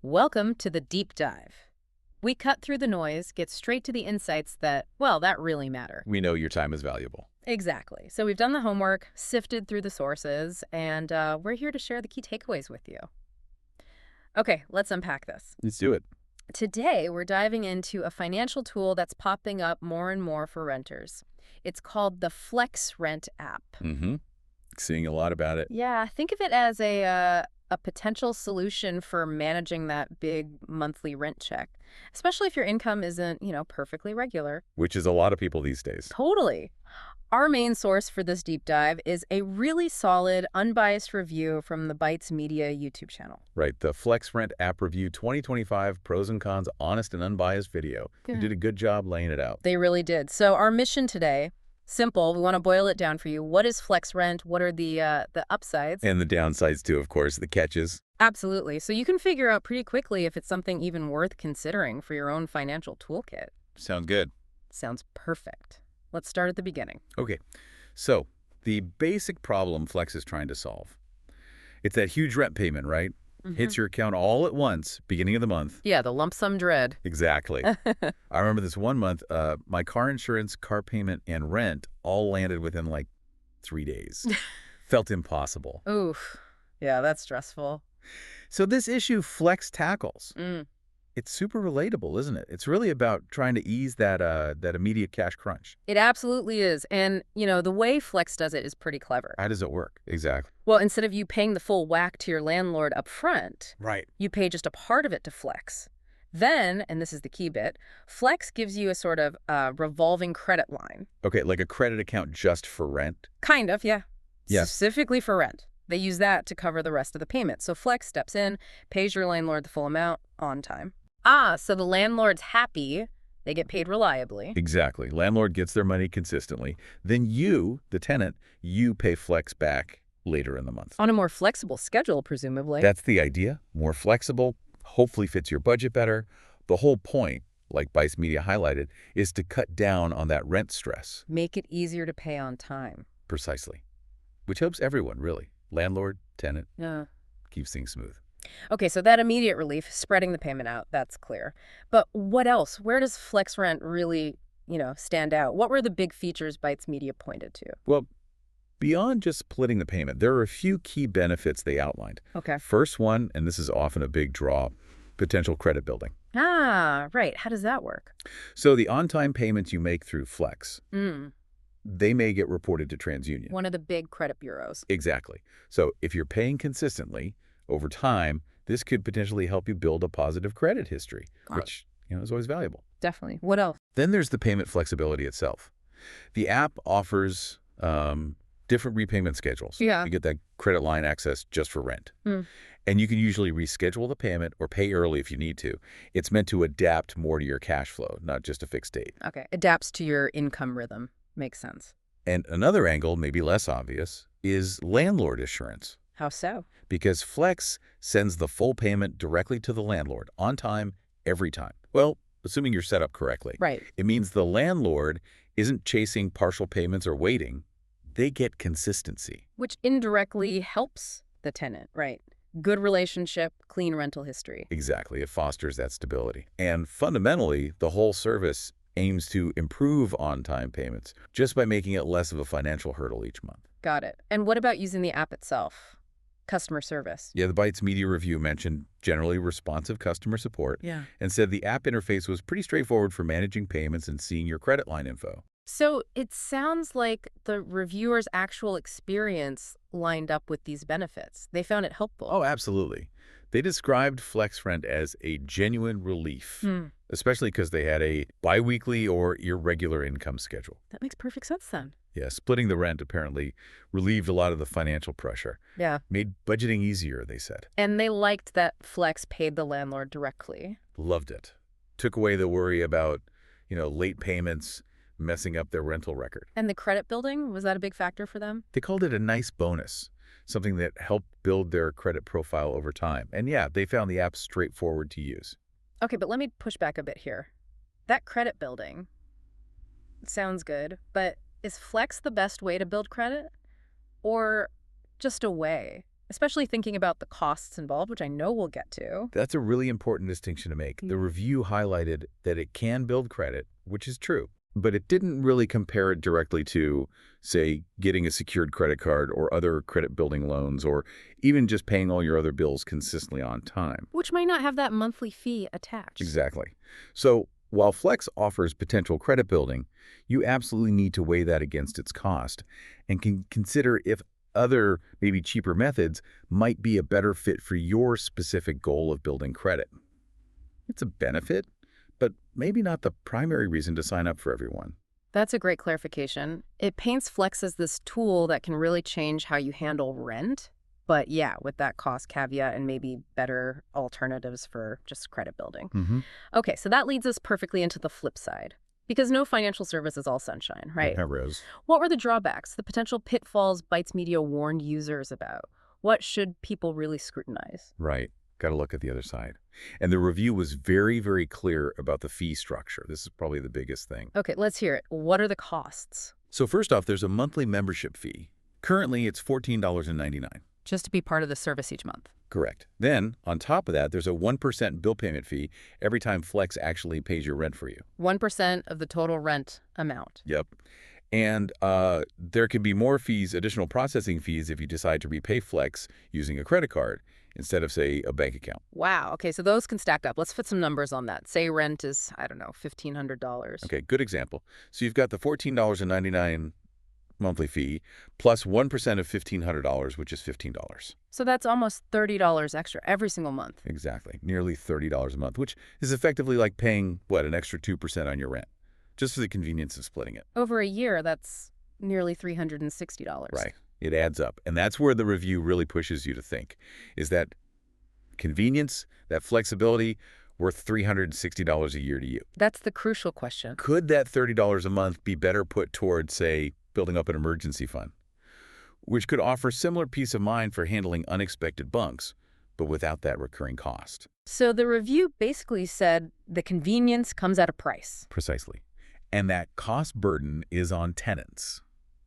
Welcome to the deep dive. We cut through the noise, get straight to the insights that, well, that really matter. We know your time is valuable. Exactly. So we've done the homework, sifted through the sources, and we're here to share the key takeaways with you. Okay, let's unpack this. Let's do it. Today, we're diving into a financial tool that's popping up more and more for renters. It's called the FlexRent app. Mm-hmm. Seeing a lot about it. Yeah, think of it as a potential solution for managing that big monthly rent check, especially if your income isn't, perfectly regular. Which is a lot of people these days. Totally. Our main source for this deep dive is a really solid, unbiased review from the Bytes Media YouTube channel. Right. The FlexRent app review 2025 pros and cons, honest and unbiased video. You did a good job laying it out. They really did. So our mission today, simple. We want to boil it down for you. What is FlexRent? What are the upsides? And the downsides too, of course, the catches. Absolutely. So you can figure out pretty quickly if it's something even worth considering for your own financial toolkit. Sounds good. Sounds perfect. Let's start at the beginning. Okay. So the basic problem Flex is trying to solve. It's that huge rent payment, right? Hits your account all at once, beginning of the month. Yeah, the lump sum dread. Exactly. I remember this one month, my car insurance, car payment, and rent all landed within like 3 days. Felt impossible. Oof. Yeah, that's stressful. So this issue Flex tackles. Mm. It's super relatable, isn't it? It's really about trying to ease that immediate cash crunch. It absolutely is. And, the way Flex does it is pretty clever. How does it work? Exactly. Well, instead of you paying the full whack to your landlord up front, Right. you pay just a part of it to Flex. Then, and this is the key bit, Flex gives you a sort of revolving credit line. Okay, like a credit account just for rent? Kind of, yeah. Yes. Specifically for rent. They use that to cover the rest of the payment. So Flex steps in, pays your landlord the full amount on time. So the landlord's happy. They get paid reliably. Exactly. Landlord gets their money consistently. Then you, the tenant, you pay Flex back later in the month. On a more flexible schedule, presumably. That's the idea. More flexible, hopefully fits your budget better. The whole point, like Bytes Media highlighted, is to cut down on that rent stress. Make it easier to pay on time. Precisely. Which helps everyone, really. Landlord, tenant, Yeah. keeps things smooth. Okay, so that immediate relief, spreading the payment out, that's clear. But what else? Where does FlexRent really, stand out? What were the big features Bytes Media pointed to? Well, beyond just splitting the payment, there are a few key benefits they outlined. Okay. First one, and this is often a big draw, potential credit building. Right. How does that work? So the on-time payments you make through Flex, Mm. they may get reported to TransUnion. One of the big credit bureaus. Exactly. So if you're paying consistently, over time, this could potentially help you build a positive credit history, which is always valuable. Definitely. What else? Then there's the payment flexibility itself. The app offers different repayment schedules. Yeah. You get that credit line access just for rent. Mm. And you can usually reschedule the payment or pay early if you need to. It's meant to adapt more to your cash flow, not just a fixed date. Okay. Adapts to your income rhythm. Makes sense. And another angle, maybe less obvious, is landlord assurance. How so? Because Flex sends the full payment directly to the landlord, on time, every time. Well, assuming you're set up correctly. Right. It means the landlord isn't chasing partial payments or waiting. They get consistency. Which indirectly helps the tenant, right? Good relationship, clean rental history. Exactly. It fosters that stability. And fundamentally, the whole service aims to improve on-time payments just by making it less of a financial hurdle each month. Got it. And what about using the app itself? Customer service. Yeah, the Bytes Media review mentioned generally responsive customer support Yeah. and said the app interface was pretty straightforward for managing payments and seeing your credit line info. So it sounds like the reviewer's actual experience lined up with these benefits. They found it helpful. Oh, absolutely. They described FlexRent as a genuine relief, especially because they had a biweekly or irregular income schedule. That makes perfect sense then. Yeah, splitting the rent apparently relieved a lot of the financial pressure. Yeah. Made budgeting easier, they said. And they liked that Flex paid the landlord directly. Loved it. Took away the worry about, late payments messing up their rental record. And the credit building, was that a big factor for them? They called it a nice bonus, something that helped build their credit profile over time. And yeah, they found the app straightforward to use. Okay, but let me push back a bit here. That credit building sounds good, but is Flex the best way to build credit? Or just a way? especially thinking about the costs involved, which I know we'll get to. That's a really important distinction to make. The review highlighted that it can build credit, which is true, but it didn't really compare it directly to, say, getting a secured credit card or other credit-building loans, or even just paying all your other bills consistently on time. Which might not have that monthly fee attached. Exactly. So while Flex offers potential credit building, you absolutely need to weigh that against its cost and can consider if other, maybe cheaper methods might be a better fit for your specific goal of building credit. It's a benefit, but maybe not the primary reason to sign up for everyone. That's a great clarification. It paints Flex as this tool that can really change how you handle rent. But yeah, with that cost caveat and maybe better alternatives for just credit building. Okay, so that leads us perfectly into the flip side. Because no financial service is all sunshine, right? It never is. What were the drawbacks, the potential pitfalls Bytes Media warned users about? What should people really scrutinize? Right. Got to look at the other side. And the review was very, very clear about the fee structure. This is probably the biggest thing. Okay, let's hear it. What are the costs? So first off, there's a monthly membership fee. Currently, it's $14.99. Just to be part of the service each month. Correct. Then, on top of that, there's a 1% bill payment fee every time Flex actually pays your rent for you. 1% of the total rent amount. Yep. And there can be more fees, additional processing fees, if you decide to repay Flex using a credit card instead of, say, a bank account. Wow. Okay, so those can stack up. Let's put some numbers on that. Say rent is, I don't know, $1,500. Okay, good example. So you've got the $14.99 monthly fee plus 1% of $1,500, which is $15. So that's almost $30 extra every single month. Exactly. Nearly $30 a month, which is effectively like paying, what, an extra 2% on your rent, just for the convenience of splitting it. Over a year, that's nearly $360. Right. It adds up. And that's where the review really pushes you to think, is that convenience, that flexibility, worth $360 a year to you? That's the crucial question. Could that $30 a month be better put towards, say, building up an emergency fund, which could offer similar peace of mind for handling unexpected bunks, but without that recurring cost? So the review basically said the convenience comes at a price. Precisely. And that cost burden is on tenants.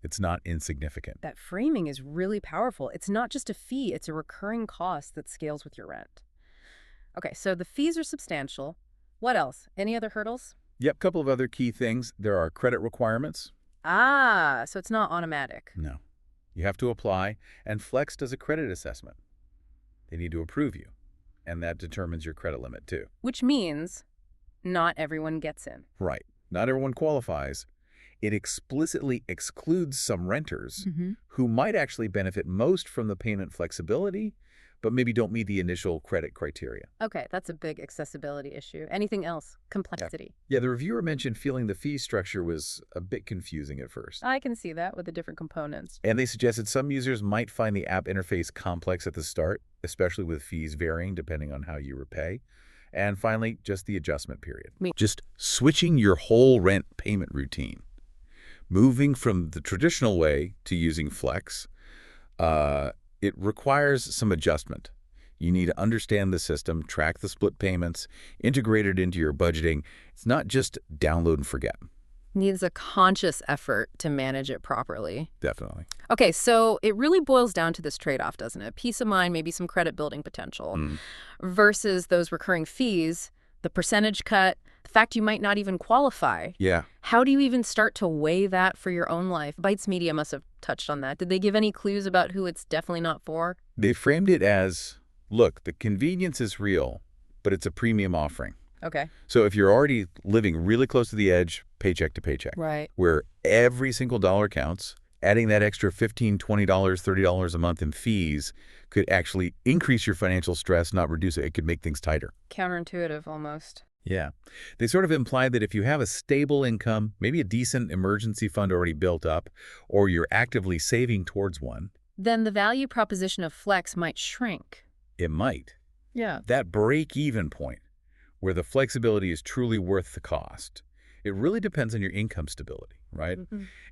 It's not insignificant. That framing is really powerful. It's not just a fee, it's a recurring cost that scales with your rent. Okay, so the fees are substantial. What else? Any other hurdles? Yep, couple of other key things. There are credit requirements. Ah, so it's not automatic. No. You have to apply, and Flex does a credit assessment. They need to approve you, and that determines your credit limit too. Which means not everyone gets in. Right. Not everyone qualifies. It explicitly excludes some renters who might actually benefit most from the payment flexibility, but maybe don't meet the initial credit criteria. Okay, that's a big accessibility issue. Anything else? Complexity. Yeah, the reviewer mentioned feeling the fee structure was a bit confusing at first. I can see that with the different components. And they suggested some users might find the app interface complex at the start, especially with fees varying depending on how you repay. And finally, just the adjustment period. Just switching your whole rent payment routine. Moving from the traditional way to using Flex, it requires some adjustment. You need to understand the system, track the split payments, integrate it into your budgeting. It's not just download and forget. Needs a conscious effort to manage it properly. Definitely. Okay, so it really boils down to this trade-off, doesn't it? Peace of mind, maybe some credit building potential, versus those recurring fees, the percentage cut, the fact you might not even qualify. Yeah. How do you even start to weigh that for your own life? Bytes Media must have touched on that. Did they give any clues about who it's definitely not for? They framed it as, look, the convenience is real, but it's a premium offering. Okay. So if you're already living really close to the edge, paycheck to paycheck, right, where every single dollar counts, adding that extra $15, $20, $30 a month in fees could actually increase your financial stress, not reduce it. It could make things tighter. Counterintuitive almost. Yeah. They sort of implied that if you have a stable income, maybe a decent emergency fund already built up, or you're actively saving towards one, then the value proposition of Flex might shrink. It might. Yeah. That break-even point, where the flexibility is truly worth the cost, it really depends on your income stability, right?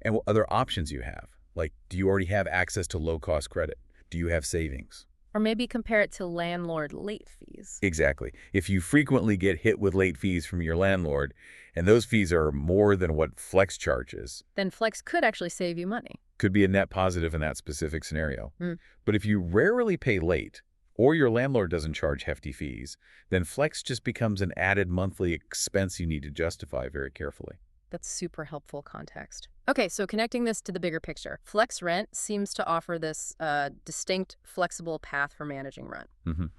And what other options you have. Like, do you already have access to low-cost credit? Do you have savings? Or maybe compare it to landlord late fees. Exactly. If you frequently get hit with late fees from your landlord, and those fees are more than what Flex charges, Then Flex could actually save you money. could be a net positive in that specific scenario. Hmm. But if you rarely pay late, or your landlord doesn't charge hefty fees, then Flex just becomes an added monthly expense you need to justify very carefully. That's super helpful context. Okay, so connecting this to the bigger picture, FlexRent seems to offer this distinct, flexible path for managing rent.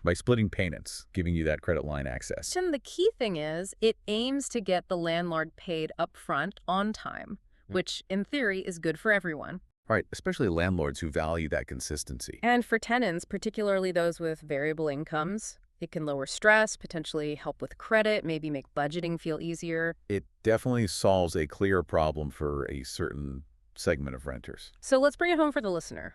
By splitting payments, giving you that credit line access. And the key thing is it aims to get the landlord paid upfront on time, which in theory is good for everyone. Right, especially landlords who value that consistency. And for tenants, particularly those with variable incomes, it can lower stress, potentially help with credit, maybe make budgeting feel easier. It definitely solves a clear problem for a certain segment of renters. So let's bring it home for the listener.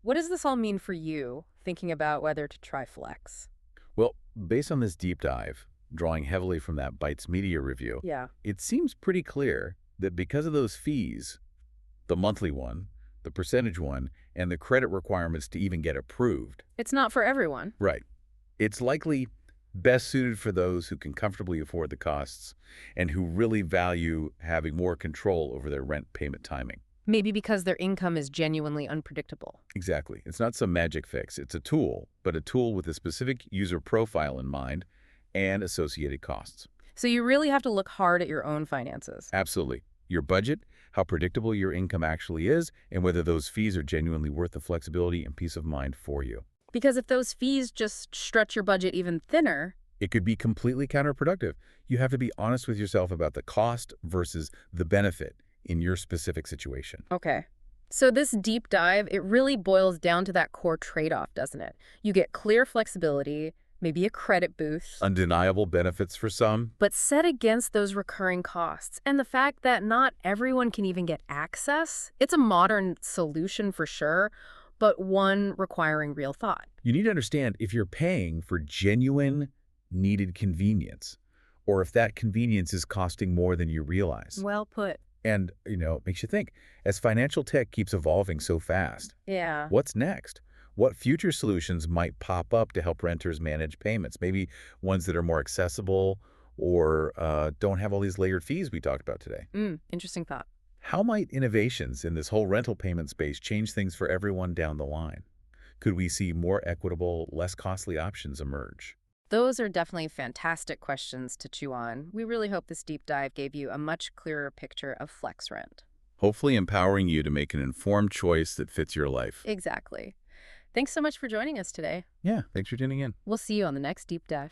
What does this all mean for you, thinking about whether to try Flex? Well, based on this deep dive, drawing heavily from that Bytes media review, Yeah. it seems pretty clear that because of those fees, the monthly one, the percentage one, and the credit requirements to even get approved. It's not for everyone. Right. It's likely best suited for those who can comfortably afford the costs and who really value having more control over their rent payment timing. Maybe because their income is genuinely unpredictable. Exactly. It's not some magic fix. It's a tool, but a tool with a specific user profile in mind and associated costs. So you really have to look hard at your own finances. Absolutely. Your budget, how predictable your income actually is, and whether those fees are genuinely worth the flexibility and peace of mind for you. Because if those fees just stretch your budget even thinner, It could be completely counterproductive. You have to be honest with yourself about the cost versus the benefit in your specific situation. okay. So this deep dive, it really boils down to that core trade-off, doesn't it? You get clear flexibility, maybe a credit boost, Undeniable benefits for some. but set against those recurring costs and the fact that not everyone can even get access. It's a modern solution for sure, but one requiring real thought. You need to understand if you're paying for genuine needed convenience, or if that convenience is costing more than you realize. Well put. And, it makes you think, as financial tech keeps evolving so fast, Yeah. what's next? What future solutions might pop up to help renters manage payments? Maybe ones that are more accessible or don't have all these layered fees we talked about today. Interesting thought. How might innovations in this whole rental payment space change things for everyone down the line? Could we see more equitable, less costly options emerge? Those are definitely fantastic questions to chew on. We really hope this deep dive gave you a much clearer picture of FlexRent. Hopefully empowering you to make an informed choice that fits your life. Exactly. Thanks so much for joining us today. Yeah, thanks for tuning in. We'll see you on the next deep dive.